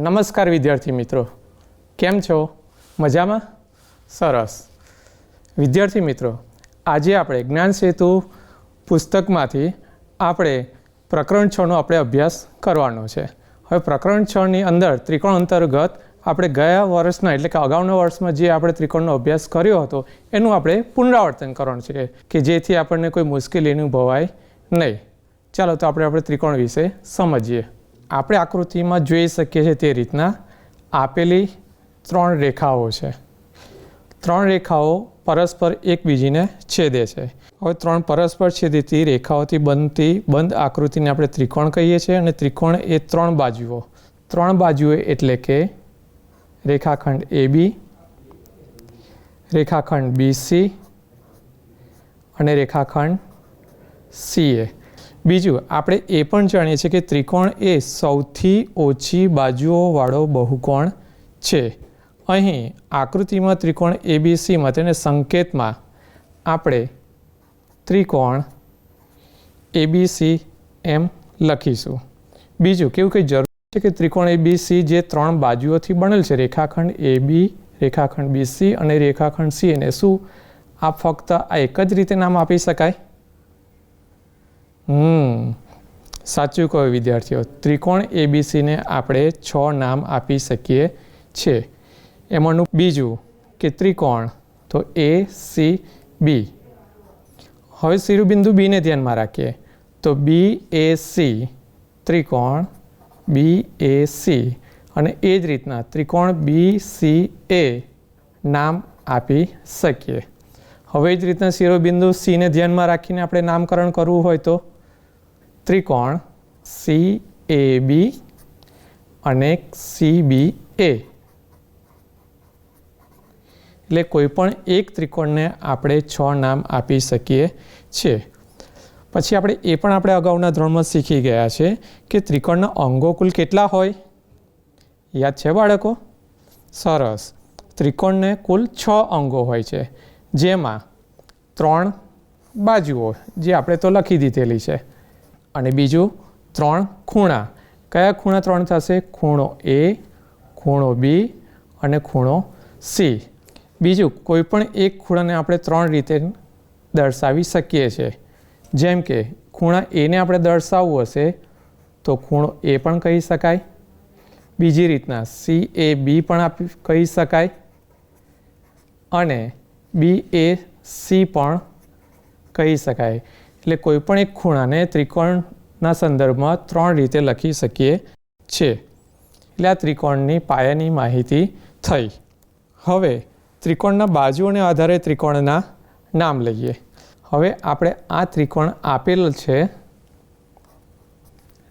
નમસ્કાર વિદ્યાર્થી મિત્રો, કેમ છો? મજામાં? સરસ. વિદ્યાર્થી મિત્રો, આજે આપણે જ્ઞાન સેતુ પુસ્તકમાંથી આપણે પ્રકરણ 6નો આપણે અભ્યાસ કરવાનો છે. હવે પ્રકરણ 6ની અંદર ત્રિકોણ અંતર્ગત આપણે ગયા વર્ષના એટલે કે અગાઉના વર્ષમાં જે આપણે ત્રિકોણનો અભ્યાસ કર્યો હતો એનું આપણે પુનરાવર્તન કરવાનું છે કે જેથી આપણને કોઈ મુશ્કેલી અનુભવાય નહીં. ચાલો તો આપણે ત્રિકોણ વિશે સમજીએ. આપણે આકૃતિમાં જોઈ શકીએ છીએ તે રીતના આપેલી 3 રેખાઓ છે. 3 રેખાઓ પરસ્પર એકબીજીને છેદે છે. હવે 3 પરસ્પર છેદતી રેખાઓથી બનતી બંધ આકૃતિને આપણે ત્રિકોણ કહીએ છીએ અને ત્રિકોણ એ 3 બાજુઓ. 3 બાજુઓ એટલે કે રેખાખંડ AB, રેખાખંડ BC અને રેખાખંડ CA. બીજું આપણે એ પણ જાણીએ છીએ કે ત્રિકોણ એ સૌથી ઓછી બાજુઓવાળો બહુકોણ છે. અહીં આકૃતિમાં ત્રિકોણ ABCમાં તેને સંકેતમાં આપણે ત્રિકોણ ABC એમ લખીશું. બીજું કેવું કંઈ જરૂર છે કે ત્રિકોણ ABC જે 3 બાજુઓથી બનેલ છે, રેખાખંડ AB, રેખાખંડ BC અને રેખાખંડ C, એને શું આ ફક્ત આ એક જ રીતે નામ આપી શકાય? સાચું કહ્યું વિદ્યાર્થીઓ. ત્રિકોણ ABCને આપણે 6 નામ આપી શકીએ છીએ. એમાંનું બીજું કે ત્રિકોણ તો ACB. હવે શિરોબિંદુ બીને ધ્યાનમાં રાખીએ તો BAC, ત્રિકોણ BAC અને એ જ રીતના ત્રિકોણ BCA નામ આપી શકીએ. હવે જ રીતના શિરોબિંદુ Cને ધ્યાનમાં રાખીને આપણે નામકરણ કરવું હોય તો ત્રિકોણ CAB અને CBA. એટલે કોઈ પણ એક ત્રિકોણને આપણે 6 નામ આપી શકીએ છીએ. પછી આપણે એ પણ આપણે અગાઉના ધોરણમાં શીખી ગયા છે કે ત્રિકોણના અંગો કુલ કેટલા હોય? યાદ છે બાળકો? સરસ. ત્રિકોણને કુલ 6 અંગો હોય છે, જેમાં 3 બાજુઓ જે આપણે તો લખી દીધેલી છે અને બીજું 3 ખૂણા. કયા ખૂણા 3 થશે? ખૂણો A, ખૂણો B અને ખૂણો C. બીજું કોઈ પણ એક ખૂણાને આપણે 3 રીતે દર્શાવી શકીએ છીએ. જેમ કે ખૂણા Aને આપણે દર્શાવવું હશે તો ખૂણો A પણ કહી શકાય. બીજી રીતના CAB પણ કહી શકાય અને BAC પણ કહી શકાય. એટલે કોઈ પણ એક ખૂણાને ત્રિકોણના સંદર્ભમાં 3 રીતે લખી શકીએ છીએ. એટલે આ ત્રિકોણની પાયાની માહિતી થઈ. હવે ત્રિકોણના બાજુઓને આધારે ત્રિકોણના નામ લઈએ. હવે આપણે આ ત્રિકોણ આપેલ છે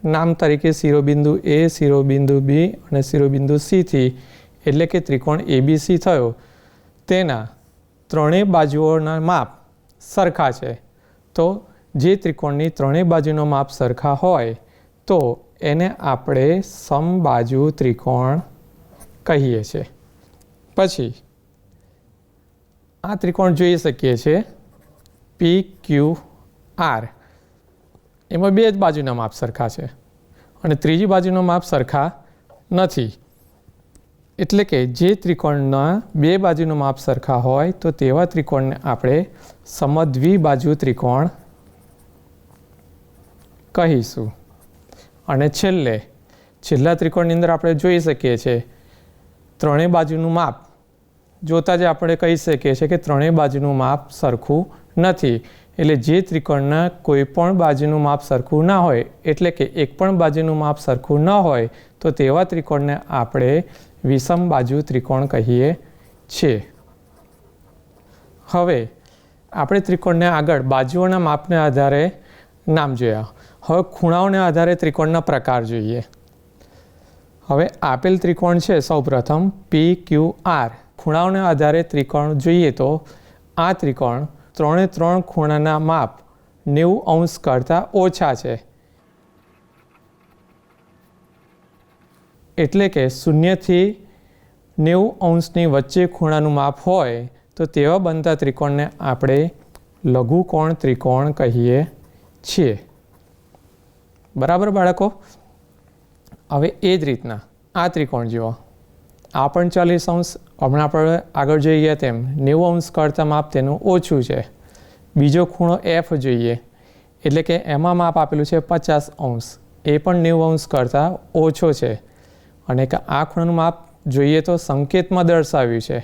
નામ તરીકે શિરોબિંદુ A, શિરોબિંદુ B અને શિરોબિંદુ C થી, એટલે કે ત્રિકોણ ABC થયો. તેના 3 બાજુઓના માપ સરખા છે. તો જે ત્રિકોણની 3 બાજુનો માપ સરખા હોય તો એને આપણે સમબાજુ ત્રિકોણ કહીએ છીએ. પછી આ ત્રિકોણ જોઈ શકીએ છીએ PQR. એમાં 2 જ બાજુના માપ સરખા છે અને ત્રીજી બાજુનો માપ સરખા નથી. એટલે કે જે ત્રિકોણના 2 બાજુનું માપ સરખા હોય તો તેવા ત્રિકોણને આપણે સમદ્વિબાજુ ત્રિકોણ કહીશું. અને છેલ્લા ત્રિકોણની અંદર આપણે જોઈ શકીએ છીએ 3 બાજુનું માપ જોતાં જ આપણે કહી શકીએ છીએ કે 3 બાજુનું માપ સરખું નથી. એટલે જે ત્રિકોણના કોઈ પણ બાજુનું માપ સરખું ના હોય, એટલે કે એક પણ બાજુનું માપ સરખું ન હોય તો તેવા ત્રિકોણને આપણે વિષમ બાજુ ત્રિકોણ કહીએ છીએ. હવે આપણે ત્રિકોણને આગળ બાજુઓના માપને આધારે નામ જોયા. હવે ખૂણાઓને આધારે ત્રિકોણના પ્રકાર જોઈએ. હવે આપેલ ત્રિકોણ છે સૌપ્રથમ PQR. ખૂણાઓને આધારે ત્રિકોણ જોઈએ તો આ ત્રિકોણ 3 ખૂણાના માપ 90° કરતાં ઓછા છે. એટલે કે 0 થી 90°ની વચ્ચે ખૂણાનું માપ હોય તો તેવા બનતા ત્રિકોણને આપણે લઘુકોણ ત્રિકોણ કહીએ છીએ. બરાબર બાળકો? હવે એ જ રીતના આ ત્રિકોણ જુઓ, આ પણ 40 અંશ, હમણાં આપણે આગળ જોઈએ તેમ 90 અંશ કરતાં માપ તેનું ઓછું છે. બીજો ખૂણો એફ જોઈએ, એટલે કે એમાં માપ આપેલું છે 50 અંશ, એ પણ 90 અંશ કરતાં ઓછો છે. અને આ ખૂણાનું માપ જોઈએ તો સંકેતમાં દર્શાવ્યું છે.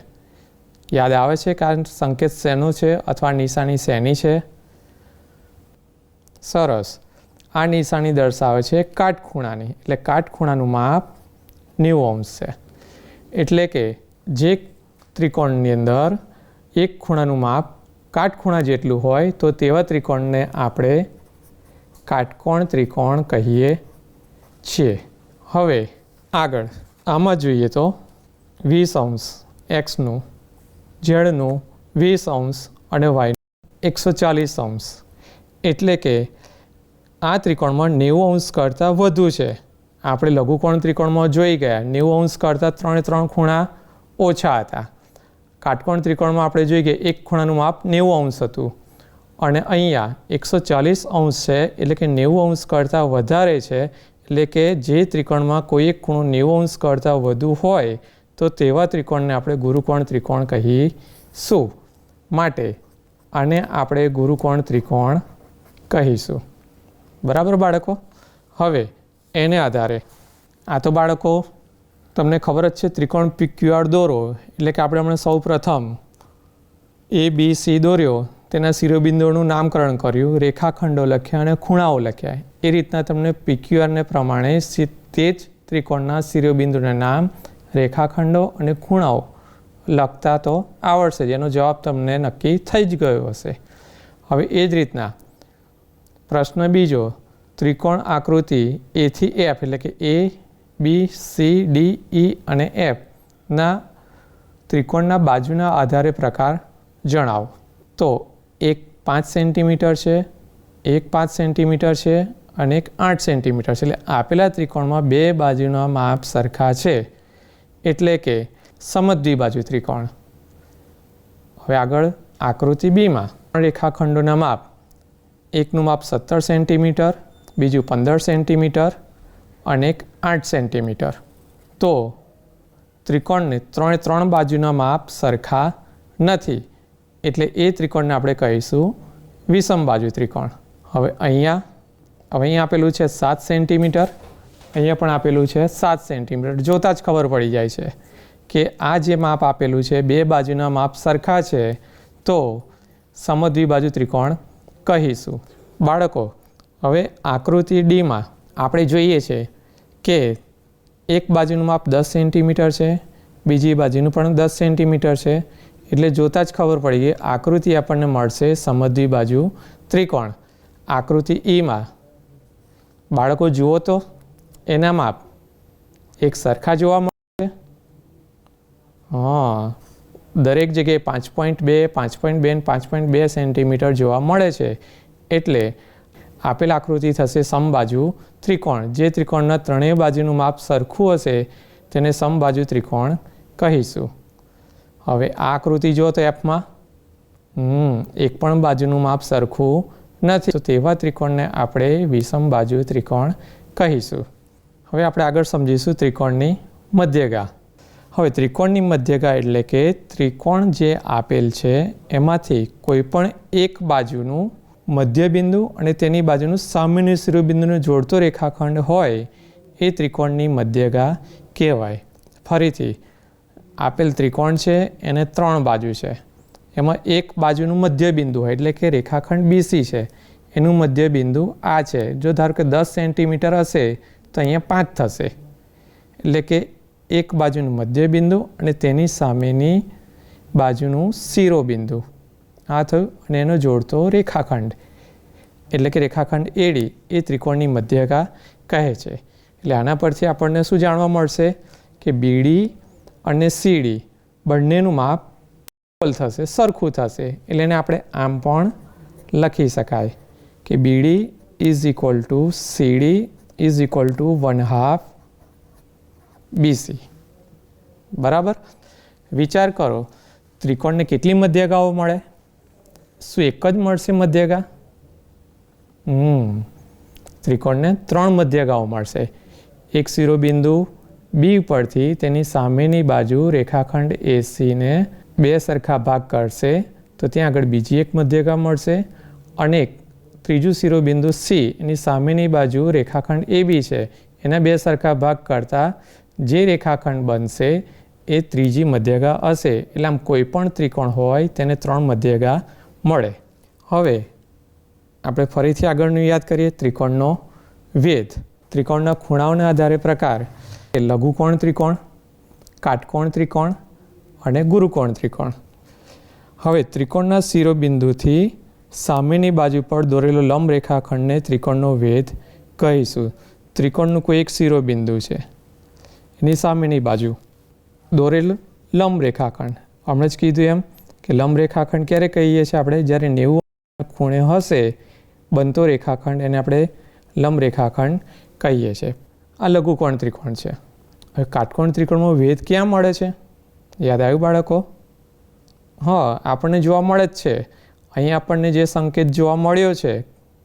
યાદ આવે છે કે આ સંકેત શેનો છે અથવા નિશાની શેની છે? સરસ, આ નિશાની દર્શાવે છે કાટખૂણાની, એટલે કાટખૂણાનું માપ 90 અંશ છે. એટલે કે જે ત્રિકોણની અંદર એક ખૂણાનું માપ કાટખૂણા જેટલું હોય તો તેવા ત્રિકોણને આપણે કાટકોણ ત્રિકોણ કહીએ છીએ. હવે આગળ આમાં જોઈએ તો 20 અંશ એક્સનું, ઝેડનું 20 અંશ અને વાયનું 140 અંશ. એટલે કે આ ત્રિકોણમાં 90 અંશ કરતાં વધુ છે. આપણે લઘુકોણ ત્રિકોણમાં જોઈ ગયા 90 અંશ કરતાં 3 ખૂણા ઓછા હતા. કાટકોણ ત્રિકોણમાં આપણે જોઈ ગયા એક ખૂણાનું માપ 90 અંશ હતું અને અહીંયા 140 અંશ છે, એટલે કે 90 અંશ કરતાં વધારે છે. એટલે કે જે ત્રિકોણમાં કોઈ એક ખૂણો 90 અંશ કરતાં વધુ હોય તો તેવા ત્રિકોણને આપણે ગુરુકોણ ત્રિકોણ કહીશું. માટે આને આપણે ગુરુકોણ ત્રિકોણ કહીશું. બરાબર બાળકો? હવે એને આધારે આ તો બાળકો તમને ખબર જ છે ત્રિકોણ PQR દોરો, એટલે કે આપણે હમણાં સૌ પ્રથમ ABC દોર્યો, તેના શિરોબિંદુઓનું નામકરણ કર્યું, રેખાખંડો લખ્યા અને ખૂણાઓ લખ્યા. એ રીતના તમને PQRને પ્રમાણે તે જ ત્રિકોણના શિરોબિંદુના નામ, રેખાખંડો અને ખૂણાઓ લખતા તો આવડશે, જેનો જવાબ તમને નક્કી થઈ જ ગયો હશે. હવે એ જ રીતના પ્રશ્ન બીજો, ત્રિકોણ આકૃતિ A થી F, એટલે કે A, B, C, D, E અને F ના ત્રિકોણના બાજુના આધારે પ્રકાર જણાવો. તો એક 5 સેન્ટીમીટર છે, એક 5 સેન્ટીમીટર છે અને એક 8 સેન્ટીમીટર છે. એટલે આપેલા ત્રિકોણમાં બે બાજુના માપ સરખા છે, એટલે કે સમદ્વિબાજુ ત્રિકોણ. હવે આગળ આકૃતિ બીમાં રેખાખંડોના માપ, એકનું માપ 17 સેન્ટીમીટર, બીજું 15 સેન્ટીમીટર અને એક 8 સેન્ટીમીટર. તો ત્રિકોણને ત્રણ બાજુના માપ સરખા નથી, એટલે એ ત્રિકોણને આપણે કહીશું વિષમ બાજુ ત્રિકોણ. હવે અહીંયા આપેલું છે 7 સેન્ટીમીટર, અહીંયા પણ આપેલું છે 7 સેન્ટીમીટર. જોતાં જ ખબર પડી જાય છે કે આ જે માપ આપેલું છે બે બાજુના માપ સરખા છે, તો સમદ્વિબાજુ ત્રિકોણ કહીશું. બાળકો, હવે આકૃતિ ડીમાં આપણે જોઈએ છે કે એક બાજુનું માપ 10 સેન્ટીમીટર છે, બીજી બાજુનું પણ 10 સેન્ટીમીટર છે. એટલે જોતાં જ ખબર પડી ગઈ આકૃતિ આપણને મળશે સમદ્વિબાજુ ત્રિકોણ. આકૃતિ ઈમાં બાળકો જુઓ તો એના માપ એક સરખા જોવા મળે છે. દરેક જગ્યાએ 5.2, 5.2 અને 5.2 સેન્ટીમીટર જોવા મળે છે. એટલે આપેલ આકૃતિ થશે સમબાજુ ત્રિકોણ. જે ત્રિકોણના ત્રણેય બાજુનું માપ સરખું હશે તેને સમબાજુ ત્રિકોણ કહીશું. હવે આ આકૃતિ જુઓ તો એફમાં એક પણ બાજુનું માપ સરખું નથી, તો તેવા ત્રિકોણને આપણે વિષમ બાજુ ત્રિકોણ કહીશું. હવે આપણે આગળ સમજીશું ત્રિકોણની મધ્યગા. હવે ત્રિકોણની મધ્યગા એટલે કે ત્રિકોણ જે આપેલ છે એમાંથી કોઈ પણ એક બાજુનું મધ્યબિંદુ અને તેની બાજુનું સામાન્ય શિરોબિંદુને જોડતો રેખાખંડ હોય એ ત્રિકોણની મધ્યગા કહેવાય. ફરીથી આપેલ ત્રિકોણ છે એને 3 બાજુ છે, એમાં એક બાજુનું મધ્યબિંદુ હોય, એટલે કે રેખાખંડ BC છે, એનું મધ્યબિંદુ આ છે. જો ધારો કે 10 સેન્ટીમીટર હશે તો અહીંયા 5 થશે. એટલે કે એક બાજુનું મધ્યબિંદુ અને તેની સામેની બાજુનું શિરોબિંદુ આ થયું, અને એનો જોડતો રેખાખંડ એટલે કે રેખાખંડ AD એ ત્રિકોણની મધ્યગા કહે છે. એટલે આના પરથી આપણને શું જાણવા મળશે કે BD અને CD બંનેનું માપ ઇક્વલ થશે, સરખું થશે. એટલે એને આપણે આમ પણ લખી શકાય કે BD is equal to CD is equal to 1/2 BC. બરાબર? વિચાર કરો, ત્રિકોણને કેટલી મધ્યગાઓ મળે? શું એક જ મળશે મધ્યગા? ત્રિકોણને 3 મધ્યગાઓ મળશે. એક શિરોબિંદુ બી પરથી તેની સામેની બાજુ રેખાખંડ એસીને બે સરખા ભાગ કરશે તો ત્યાં આગળ બીજી એક મધ્યગા મળશે અને ત્રીજું શિરોબિંદુ સી એની સામેની બાજુ રેખાખંડ એ બી છે એના બે સરખા ભાગ કરતાં જે રેખાખંડ બનશે એ ત્રીજી મધ્યગા હશે. એટલે આમ કોઈ પણ ત્રિકોણ હોય તેને 3 મધ્યગા મળે. હવે આપણે ફરીથી આગળનું યાદ કરીએ. ત્રિકોણનો વેધ. ત્રિકોણના ખૂણાઓના આધારે પ્રકાર લઘુકોણ ત્રિકોણ, કાટકોણ ત્રિકોણ અને ગુરુકોણ ત્રિકોણ. હવે ત્રિકોણના શિરોબિંદુથી સામેની બાજુ પર દોરેલો લંબ રેખાખંડને ત્રિકોણનો વેધ કહીશું. ત્રિકોણનું કોઈ એક શિરોબિંદુ છે, એની સામેની બાજુ દોરેલ લંબ રેખાખંડ. હમણાં જ કીધું એમ કે લંબ રેખાખંડ ક્યારે કહીએ છીએ આપણે? જ્યારે 90 ખૂણે હશે બનતો રેખાખંડ એને આપણે લંબ રેખાખંડ કહીએ છીએ. આ લઘુકોણ ત્રિકોણ છે. હવે કાટકોણ ત્રિકોણમાં વેધ ક્યાં મળે છે? યાદ આવ્યું બાળકો? હા, આપણને જોવા મળે જ છે. અહીં આપણને જે સંકેત જોવા મળ્યો છે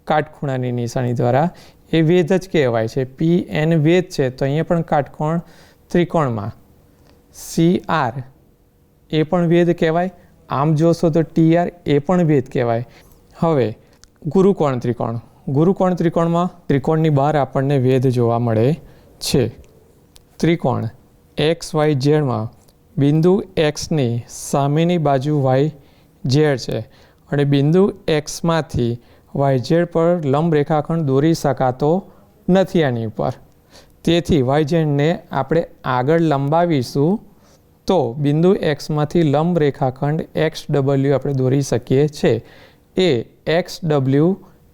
કાટખૂણાની નિશાની દ્વારા એ વેધ જ કહેવાય છે. પી એન વેધ છે. તો અહીંયા પણ કાટકોણ ત્રિકોણમાં CR એ પણ વેધ કહેવાય. આમ જોશો તો TR એ પણ વેધ કહેવાય. હવે ગુરુકોણ ત્રિકોણ. ગુરુકોણ ત્રિકોણમાં ત્રિકોણની બહાર આપણને વેધ જોવા મળે છે. ત્રિકોણ XYZમાં બિંદુ Xની સામેની બાજુ YZ છે અને બિંદુ Xમાંથી YZ પર લંબ રેખાખંડ દોરી શકાતો નથી આની ઉપર. તેથી YZને આપણે આગળ લંબાવીશું તો બિંદુ Xમાંથી લંબ રેખાખંડ XW આપણે દોરી શકીએ છીએ. એ XW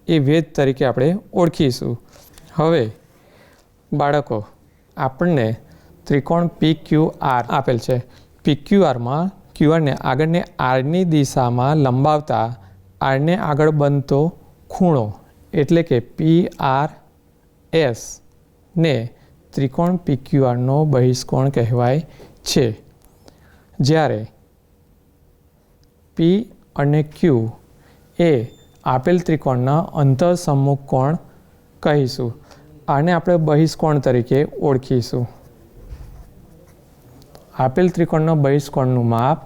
એ વેધ તરીકે આપણે ઓળખીશું. હવે બાળકો, આપણને ત્રિકોણ PQR આપેલ છે. PQRમાં QRને આગળને Rની દિશામાં લંબાવતા Rને આગળ બનતો ખૂણો એટલે કે PRS ને ત્રિકોણ PQRનો બહિષ્કોણ કહેવાય છે. જ્યારે P અને Q એ આપેલ ત્રિકોણના અંતઃસમ્મુખ કોણ કહીશું. આને આપણે બહિષ્કોણ તરીકે ઓળખીશું. આપેલ ત્રિકોણના બહિષ્કોણનું માપ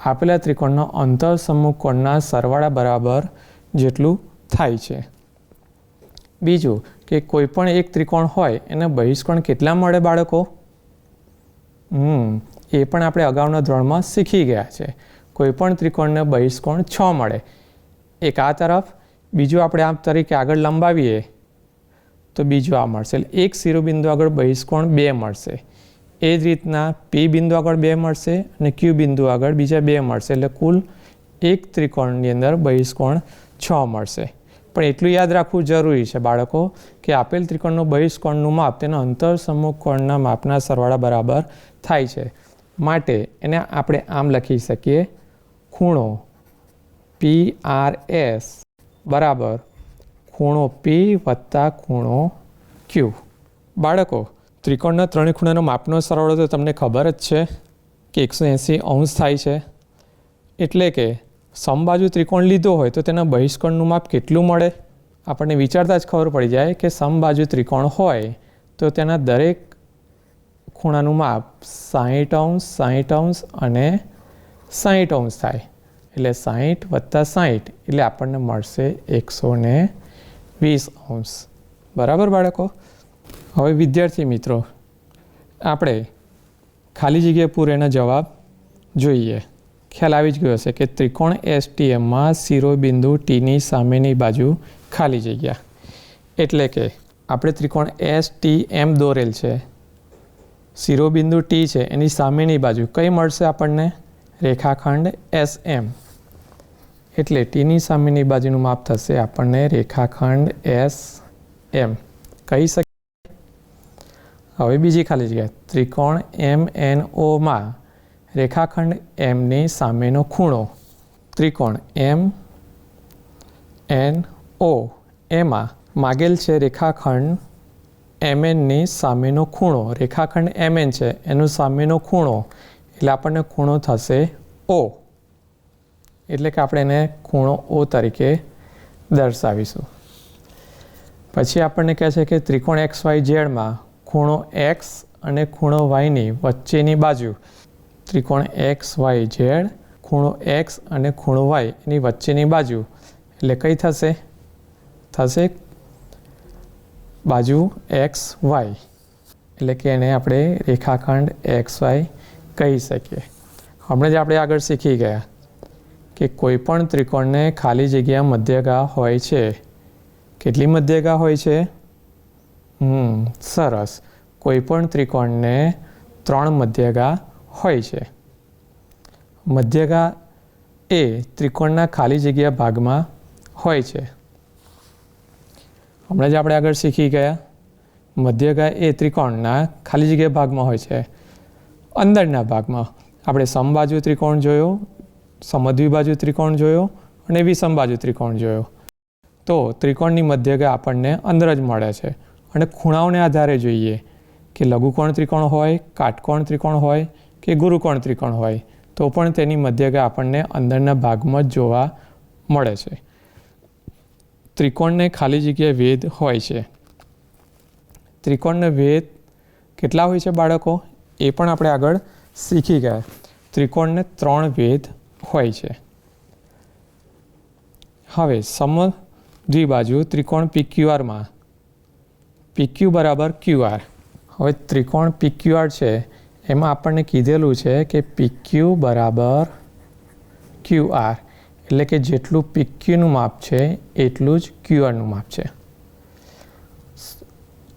આપેલા ત્રિકોણના અંતઃસમ્મુખ કોણના સરવાળા બરાબર જેટલું થાય છે. બીજું કે કોઈ પણ એક ત્રિકોણ હોય એને બહિષ્કોણ કેટલા મળે બાળકો? એ પણ આપણે અગાઉના ધોરણમાં શીખી ગયા છે. કોઈ પણ ત્રિકોણને બહિષ્કોણ 6 મળે. એક આ તરફ, બીજું આપણે આ તરીકે આગળ લંબાવીએ તો બીજું આ મળશે. એક શિરોબિંદુ આગળ બહિષ્કોણ 2 મળશે. એ જ રીતના P બિંદુ આગળ 2 મળશે અને Q બિંદુ આગળ બીજા 2 મળશે. એટલે કુલ એક ત્રિકોણની અંદર બહિષ્કોણ 6 મળશે. પણ એટલું યાદ રાખવું જરૂરી છે બાળકો કે આપેલ ત્રિકોણનું બહિષ્કોણનું માપ તેના અંતઃસમ્મુખ કોણના માપના સરવાળા બરાબર થાય છે. માટે એને આપણે આમ લખી શકીએ, ખૂણો PRS બરાબર ખૂણો P વત્તા ખૂણો Q. બાળકો, ત્રિકોણના ત્રણેય ખૂણાનો માપનો સરવાળો તો તમને ખબર જ છે કે 180 થાય છે. એટલે કે સમબાજુ ત્રિકોણ લીધો હોય તો તેના બહિષ્કોણનું માપ કેટલું મળે? આપણને વિચારતા જ ખબર પડી જાય કે સમબાજુ ત્રિકોણ હોય તો તેના દરેક ખૂણાનું માપ 60° 60° અને 60° થાય. એટલે 60 વત્તા 60 એટલે આપણને મળશે 120°. બરાબર બાળકો? હવે વિદ્યાર્થી મિત્રો, આપણે ખાલી જગ્યા પૂરેના જવાબ જોઈએ. ખ્યાલ આવી જ ગયો હશે કે ત્રિકોણ STMમાં શિરોબિંદુ Tની સામેની બાજુ ખાલી જગ્યા. એટલે કે આપણે ત્રિકોણ STM દોરેલ છે. શિરોબિંદુ T છે એની સામેની બાજુ કઈ મળશે આપણને? રેખાખંડ SM. એટલે Tની સામેની બાજુનું માપ થશે આપણને રેખાખંડ SM કહી શકીએ. હવે બીજી ખાલી જગ્યા, ત્રિકોણ MNOમાં રેખાખંડ Mની સામેનો ખૂણો. ત્રિકોણ MNO એમાં માગેલ છે રેખાખંડ MNની સામેનો ખૂણો. રેખાખંડ MN છે એનો સામેનો ખૂણો એટલે આપણને ખૂણો થશે O. એટલે કે આપણે એને ખૂણો O તરીકે દર્શાવીશું. પછી આપણને કહે છે કે ત્રિકોણ XYZમાં ખૂણો X અને ખૂણો વાયની વચ્ચેની બાજુ ત્રિકોણ એક્સ વાય ઝેડ ખૂણો એક્સ અને ખૂણો વાય એની વચ્ચેની બાજુ એટલે કઈ થશે? થશે બાજુ એક્સ વાય, એટલે કે એને આપણે રેખાખંડ એક્સ વાય કહી શકીએ. હમણાં જ આપણે આગળ શીખી ગયા કે કોઈ પણ ત્રિકોણને ખાલી જગ્યા મધ્યગા હોય છે. કેટલી મધ્યગા હોય છે? સરસ. કોઈ પણ ત્રિકોણને 3 મધ્યગા હોય છે. મધ્યગા એ ત્રિકોણના ખાલી જગ્યા ભાગમાં હોય છે. હમણાં જ આપણે આગળ શીખી ગયા મધ્યગા એ ત્રિકોણના ખાલી જગ્યા ભાગમાં હોય છે. અંદરના ભાગમાં આપણે સમબાજુ ત્રિકોણ જોયો, સમદ્વિબાજુ ત્રિકોણ જોયો અને વિષમબાજુ ત્રિકોણ જોયો. તો ત્રિકોણની મધ્યગા આપણને અંદર જ મળે છે. અને ખૂણાઓને આધારે જોઈએ કે લઘુકોણ ત્રિકોણ હોય, કાટકોણ ત્રિકોણ હોય કે ગુરુકોણ ત્રિકોણ હોય તો પણ તેની મધ્યગા આપણને અંદરના ભાગમાં જ જોવા મળે છે. ત્રિકોણને ખાલી જગ્યાએ વેધ હોય છે. ત્રિકોણને વેધ કેટલા હોય છે બાળકો? એ પણ આપણે આગળ શીખી ગયા. ત્રિકોણને 3 વેધ હોય છે. હવે સમદ્વિબાજુ ત્રિકોણ PQRમાં PQ બરાબર QR. હવે ત્રિકોણ PQR છે એમાં આપણને કીધેલું છે કે PQ બરાબર QR, એટલે કે જેટલું PQનું માપ છે એટલું જ QRનું માપ છે.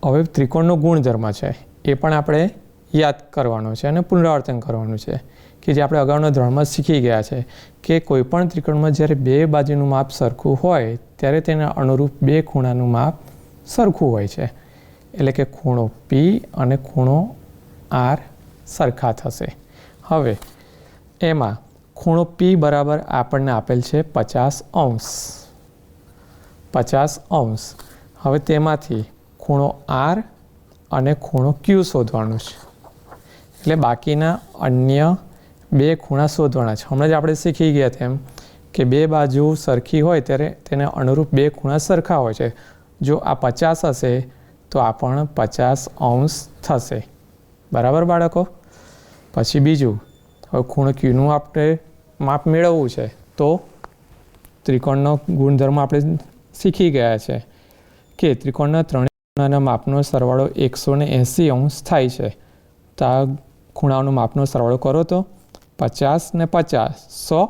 હવે ત્રિકોણનો ગુણધર્મ છે એ પણ આપણે યાદ કરવાનો છે અને પુનરાવર્તન કરવાનું છે કે જે આપણે અગાઉના ધોરણમાં શીખી ગયા છે કે કોઈપણ ત્રિકોણમાં જ્યારે 2 બાજુનું માપ સરખું હોય ત્યારે તેના અનુરૂપ 2 ખૂણાનું માપ સરખું હોય છે. એટલે કે ખૂણો P અને ખૂણો R સરખા થશે. હવે એમાં ખૂણો P બરાબર આપણને આપેલ છે 50°. હવે તેમાંથી ખૂણો R અને ખૂણો Q શોધવાનું છે. એટલે બાકીના અન્ય 2 ખૂણા શોધવાના છે. હમણાં જ આપણે શીખી ગયા તેમ કે 2 બાજુ સરખી હોય ત્યારે તેને અનુરૂપ 2 ખૂણા સરખા હોય છે. જો આ 50 હશે તો આ પણ 50° થશે. બરાબર બાળકો? પછી બીજું, હવે ખૂણો Qનું આપણે માપ મેળવવું છે તો ત્રિકોણનો ગુણધર્મ આપણે શીખી ગયા છે કે ત્રિકોણના 3 ખૂણાના માપનો સરવાળો 180° થાય છે. તો આ ખૂણાઓનો માપનો સરવાળો કરો તો 50 ને 50 100.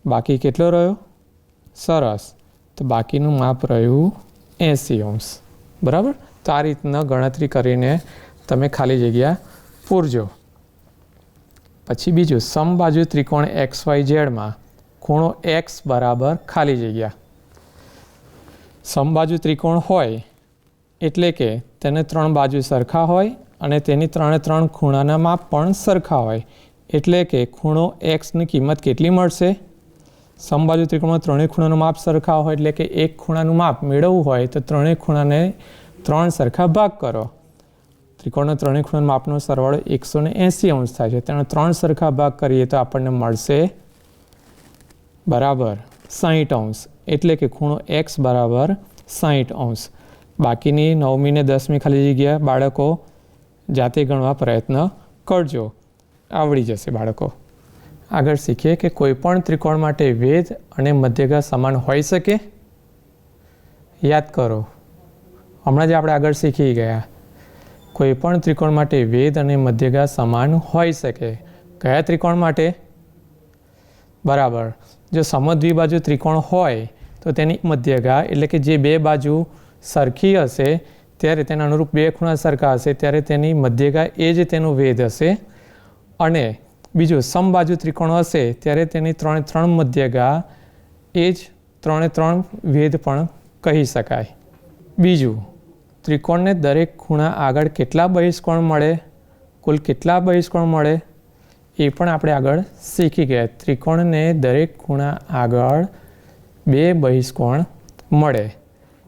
બાકી કેટલો રહ્યો? સરસ. તો બાકીનું માપ રહ્યું 80°. બરાબર? તો આ રીતના ગણતરી કરીને તમે ખાલી જગ્યા પૂરજો. પછી બીજું, સમબાજુ ત્રિકોણ XYZમાં ખૂણો X બરાબર ખાલી જગ્યા. સમબાજુ ત્રિકોણ હોય એટલે કે તેને 3 બાજુ સરખા હોય અને તેની 3 ખૂણાના માપ પણ સરખા હોય. એટલે કે ખૂણો Xની કિંમત કેટલી મળશે? સમબાજુ ત્રિકોણમાં 3 ખૂણાનું માપ સરખા હોય એટલે કે એક ખૂણાનું માપ મેળવવું હોય તો 3 ખૂણાને 3 સરખા ભાગ કરો. ત્રિકોણના 3 ખૂણાના માપનો સરવાળો 180° થાય છે. તેનો 3 સરખા ભાગ કરીએ તો આપણને મળશે બરાબર 60°. એટલે કે ખૂણો X બરાબર 60°. બાકીની 9મી ને 10મી ખાલી જગ્યા બાળકો જાતે ગણવા પ્રયત્ન કરજો. આવડી જશે બાળકો. આગળ શીખીએ કે કોઈ પણ ત્રિકોણ માટે વેધ અને મધ્યગા સમાન હોઈ શકે. યાદ કરો, હમણાં જ આપણે આગળ શીખી ગયા કોઈ પણ ત્રિકોણ માટે વેધ અને મધ્યગા સમાન હોઈ શકે. કયા ત્રિકોણ માટે? બરાબર. જો સમદ્વિબાજુ ત્રિકોણ હોય તો તેની મધ્યગા એટલે કે જે 2 બાજુ સરખી હશે ત્યારે તેના અનુરૂપ 2 ખૂણા સરખા હશે ત્યારે તેની મધ્યગા એ જ તેનો વેધ હશે. અને બીજું, સમબાજુ ત્રિકોણ હશે ત્યારે તેની 3 મધ્યગા એ જ 3 વેધ પણ કહી શકાય. બીજું, ત્રિકોણને દરેક ખૂણા આગળ કેટલા બહિષ્કોણ મળે? કુલ કેટલા બહિષ્કોણ મળે એ પણ આપણે આગળ શીખી ગયા. ત્રિકોણને દરેક ખૂણા આગળ 2 બહિષ્કોણ મળે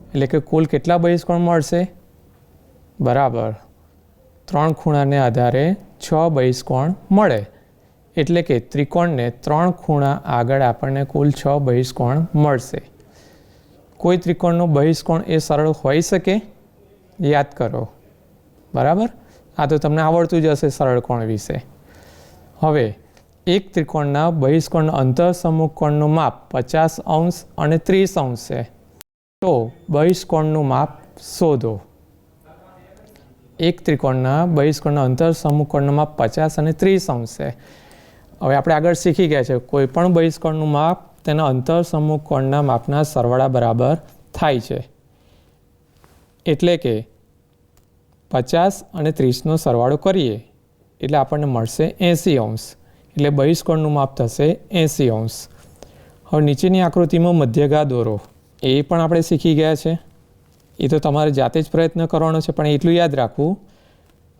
એટલે કે કુલ કેટલા બહિષ્કોણ મળશે? બરાબર 3 ખૂણાને આધારે 6 બહિષ્કોણ મળે. એટલે કે ત્રિકોણને 3 ખૂણા આગળ આપણને કુલ 6 બહિષ્કોણ મળશે. કોઈ ત્રિકોણનો બહિષ્કોણ એ સરળ હોઈ શકે? યાદ કરો. બરાબર? આ તો તમને આવડતું જ હશે સરળ કોણ વિશે. હવે એક ત્રિકોણના બહિષ્કોણના અંતર સમમુખ કોણનું માપ 50 અંશ અને 30 અંશ છે. તો બહિષ્કોણનું માપ શોધો. એક ત્રિકોણના બહિષ્કોણના અંતર સમમુખ કોણનું માપ 50 અને 30 અંશ છે. હવે આપણે આગળ શીખી ગયા છે કોઈ પણ બહિષ્કોણનું માપ તેના અંતર સમમુખ કોણના માપના સરવાળા બરાબર થાય છે. એટલે કે 50 અને 30નો સરવાળો કરીએ એટલે આપણને મળશે 80 અંશ. એટલે બહિષ્કોણનું માપ થશે 80 અંશ. હવે નીચેની આકૃતિમાં મધ્યગા દોરો. એ પણ આપણે શીખી ગયા છે. એ તો તમારે જાતે જ પ્રયત્ન કરવાનો છે, પણ એટલું યાદ રાખવું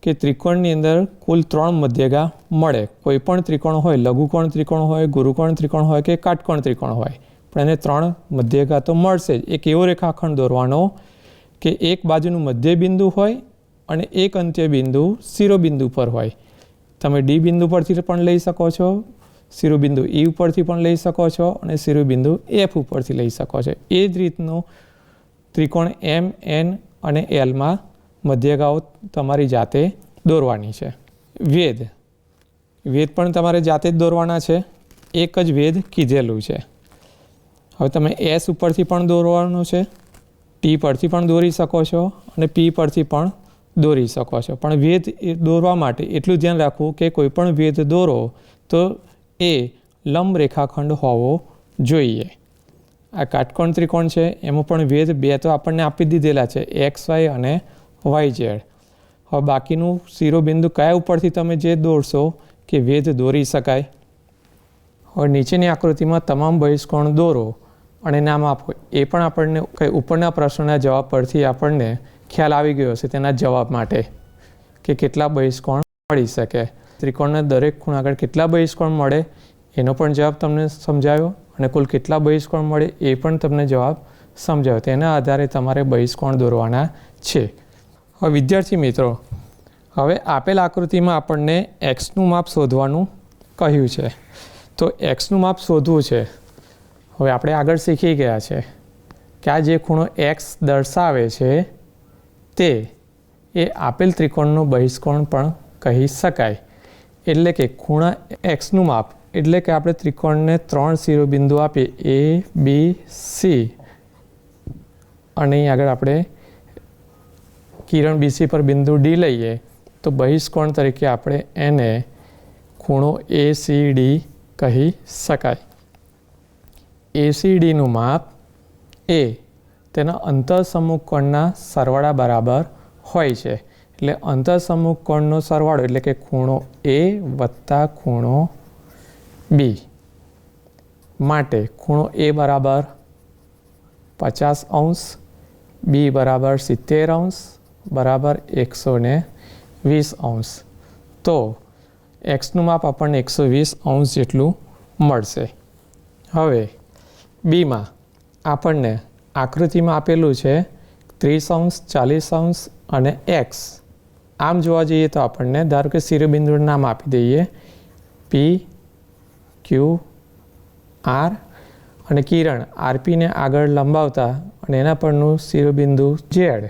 કે ત્રિકોણની અંદર કુલ 3 મધ્યગા મળે. કોઈ પણ ત્રિકોણ હોય, લઘુકોણ ત્રિકોણ હોય, ગુરુકોણ ત્રિકોણ હોય કે કાટકોણ ત્રિકોણ હોય, પણ એને 3 મધ્યગા તો મળશે જ. એક એવો રેખાખંડ દોરવાનો કે એક બાજુનું મધ્ય બિંદુ હોય અને એક અંત્ય બિંદુ શિરોબિંદુ પર હોય. તમે ડી બિંદુ પરથી પણ લઈ શકો છો, શિરોબિંદુ ઈ ઉપરથી પણ લઈ શકો છો અને શિરોબિંદુ એફ ઉપરથી લઈ શકો છો. એ જ રીતનું ત્રિકોણ એમ, એન અને એલમાં મધ્યગાઓ તમારી જાતે દોરવાની છે. વેદ પણ તમારે જાતે જ દોરવાના છે. એક જ વેદ કીધેલું છે. હવે તમે એસ ઉપરથી પણ દોરવાનું છે, ટી પરથી પણ દોરી શકો છો અને પી પરથી પણ દોરી શકો છો. પણ વેદ દોરવા માટે એટલું ધ્યાન રાખવું કે કોઈ પણ વેદ દોરો તો એ લંબ રેખાખંડ હોવો જોઈએ. આ કાટકોણ ત્રિકોણ છે એમાં પણ વેદ 2 તો આપણને આપી દીધેલા છે, એક્સ વાય અને વાય ઝેડ. હવે બાકીનું શિરોબિંદુ કયા ઉપરથી તમે જે દોરશો કે વેદ દોરી શકાય. હવે નીચેની આકૃતિમાં તમામ બહિષ્કોણ દોરો અને નામ આપો. એ પણ આપણને કંઈ ઉપરના પ્રશ્નના જવાબ પરથી આપણને ખ્યાલ આવી ગયો હશે તેના જવાબ માટે કે કેટલા બહિષ્કોણ મળી શકે. ત્રિકોણના દરેક ખૂણ આગળ કેટલા બહિષ્કોણ મળે એનો પણ જવાબ તમને સમજાયો અને કુલ કેટલા બહિષ્કોણ મળે એ પણ તમને જવાબ સમજાયો. તેના આધારે તમારે બહિષ્કોણ દોરવાના છે. હવે વિદ્યાર્થી મિત્રો, હવે આપેલ આકૃતિમાં આપણને એક્સનું માપ શોધવાનું કહ્યું છે. તો એક્સનું માપ શોધવું છે. હવે આપણે આગળ શીખી ગયા છે કે આ જે ખૂણો એક્સ દર્શાવે છે તે એ આપેલ ત્રિકોણનો બહિષ્કોણ પણ કહી શકાય. એટલે કે ખૂણા એક્સનું માપ એટલે કે આપણે ત્રિકોણને 3 શિરોબિંદુ આપીએ એ, બી, સી અને અહીં આગળ આપણે કિરણ બીસી પર બિંદુ ડી લઈએ તો બહિષ્કોણ તરીકે આપણે એને ખૂણો ACD કહી શકાય. ACDનું માપ એ તેના અંતરસમમુખ કોણના સરવાળા બરાબર હોય છે. એટલે અંતરસમમુખ કોણનો સરવાળો એટલે કે ખૂણો A વત્તા ખૂણો B માટે ખૂણો A બરાબર 50 અંશ, B બરાબર 70 અંશ બરાબર 120 અંશ. તો એક્સનું માપ આપણને 120 અંશ જેટલું મળશે. હવે બીમાં આપણને આકૃતિમાં આપેલું છે 30 અંશ, 40 અંશ અને એક્સ. આમ જોવા જઈએ તો આપણને ધારો કે શિરોબિંદુનું નામ આપી દઈએ પી, ક્યુ, આર અને કિરણ આરપીને આગળ લંબાવતા અને એના પરનું શિરોબિંદુ ઝેડ.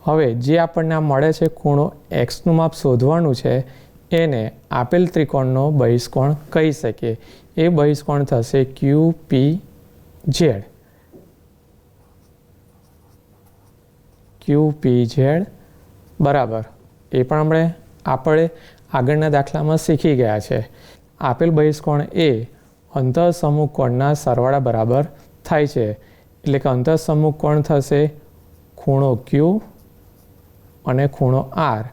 હવે જે આપણને આ મળે છે ખૂણો એક્સનું માપ શોધવાનું છે એને આપેલ ત્રિકોણનો બહિષ્કોણ કહી શકીએ. એ બહિષ્કોણ થશે QPZ. QPZ બરાબર. એ પણ આપણે આગળના દાખલામાં શીખી ગયા છે. આપેલ બહિષ્કોણ એ અંતરસમમુખ કોણના સરવાળા બરાબર થાય છે. એટલે કે અંતરસમમુખ કોણ થશે ખૂણો Q અને ખૂણો R.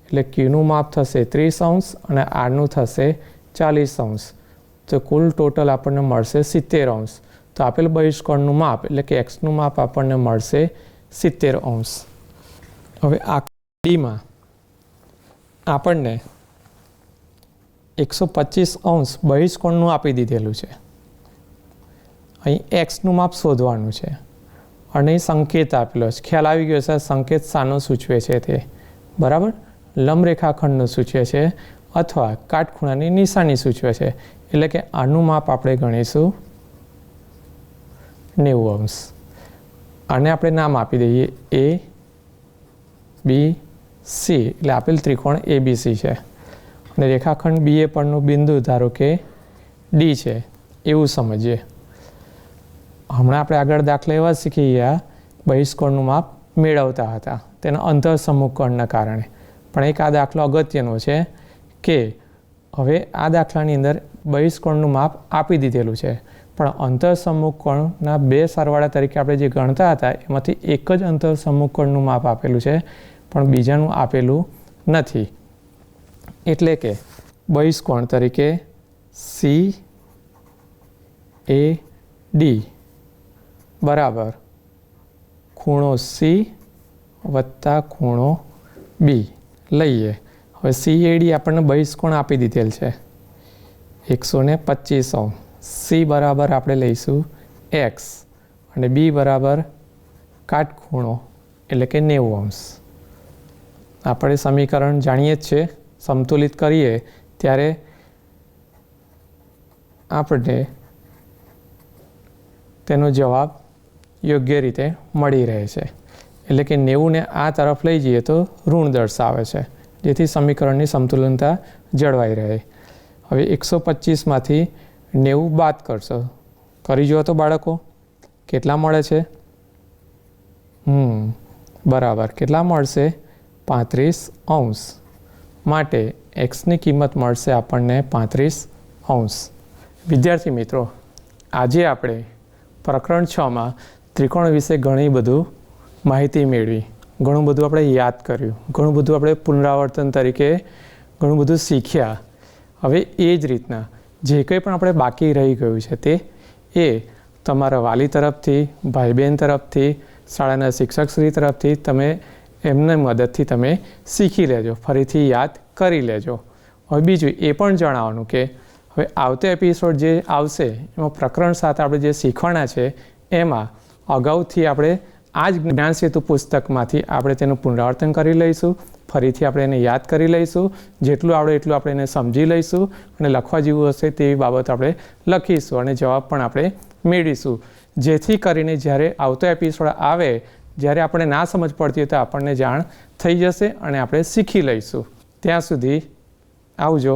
એટલે Qનું માપ થશે 30 અંશ અને Rનું થશે 40 અંશ. તો કુલ ટોટલ આપણને મળશે 70 અંશ. તો આપેલ બહિષ્કોણનું માપ એટલે કે એક્સનું માપ આપણને મળશે 70 અંશ. હવે આકૃતિમાં આપણને 125 અંશ બહિષ્કોણનું આપી દીધેલું છે. અહીં એક્સનું માપ શોધવાનું છે અને સંકેત આપેલો છે. ખ્યાલ આવી ગયો છે સંકેત શાનો સૂચવે છે તે. બરાબર, લંબ રેખાખંડનું સૂચવે છે અથવા કાટખૂણાની નિશાની સૂચવે છે. એટલે કે આનું માપ આપણે ગણીશું 90 અંશ. આને આપણે નામ આપી દઈએ A, B, સી એટલે આપેલ ત્રિકોણ ABC છે અને રેખાખંડ BA પરનું બિંદુ ધારો કે D છે એવું સમજીએ. હમણાં આપણે આગળ દાખલા એવા શીખી ગયા બહિષ્કોણનું માપ મેળવતા હતા તેના અંતર સમૂહકોણના કારણે. પણ એક આ દાખલો અગત્યનો છે કે હવે આ દાખલાની અંદર બહિષ્કોણનું માપ આપી દીધેલું છે પણ અંતર સમૂહકોણના બે સરવાળા તરીકે આપણે જે ગણતા હતા એમાંથી એક જ અંતર સમૂહકોણનું માપ આપેલું છે પણ બીજાનું આપેલું નથી. એટલે કે બહિષ્કોણ તરીકે CAD બરાબર ખૂણો C વત્તા ખૂણો B લઈએ. હવે CAD આપણને બહિષ્કોણ આપી દીધેલ છે 125 અંશ. C બરાબર આપણે લઈશું X અને B બરાબર કાટખૂણો એટલે કે 90 અંશ. આપણે સમીકરણ જાણીએ જ છે, સમતુલિત કરીએ ત્યારે આપણે તેનો જવાબ યોગ્ય રીતે મળી રહે છે. એટલે કે 90ને આ તરફ લઈ જઈએ તો ઋણ દર્શાવે છે જેથી સમીકરણની સમતુલનતા જળવાઈ રહે. હવે 125માંથી 90 બાદ કરશો, કરી જુઓ તો બાળકો કેટલા મળે છે? બરાબર કેટલા મળશે? 35 અંશ. માટે એક્સની કિંમત મળશે આપણને 35 અંશ. વિદ્યાર્થી મિત્રો, આજે આપણે પ્રકરણ 6માં ત્રિકોણ વિશે ઘણી બધું માહિતી મેળવી, ઘણું બધું આપણે યાદ કર્યું, ઘણું બધું આપણે પુનરાવર્તન તરીકે ઘણું બધું શીખ્યા. હવે એ જ રીતના જે કંઈ પણ આપણે બાકી રહી ગયું છે તે એ તમારા વાલી તરફથી, ભાઈ બહેન તરફથી, શાળાના શિક્ષકશ્રી તરફથી તમે એમની મદદથી તમે શીખી લેજો, ફરીથી યાદ કરી લેજો. હવે બીજું એ પણ જણાવવાનું કે હવે આવતો એપિસોડ જે આવશે એમાં પ્રકરણ 7 આપણે જે શીખવાના છે એમાં અગાઉથી આપણે આ જ જ્ઞાન સેતુ પુસ્તકમાંથી આપણે તેનું પુનરાવર્તન કરી લઈશું, ફરીથી આપણે એને યાદ કરી લઈશું, જેટલું આવડે એટલું આપણે એને સમજી લઈશું અને લખવા જેવું હશે તેવી બાબત આપણે લખીશું અને જવાબ પણ આપણે મેળવીશું. જેથી કરીને જ્યારે આવતો એપિસોડ આવે, જ્યારે આપણે ના સમજ પડતી હોય તો આપણને જાણ થઈ જશે અને આપણે શીખી લઈશું. ત્યાં સુધી આવજો.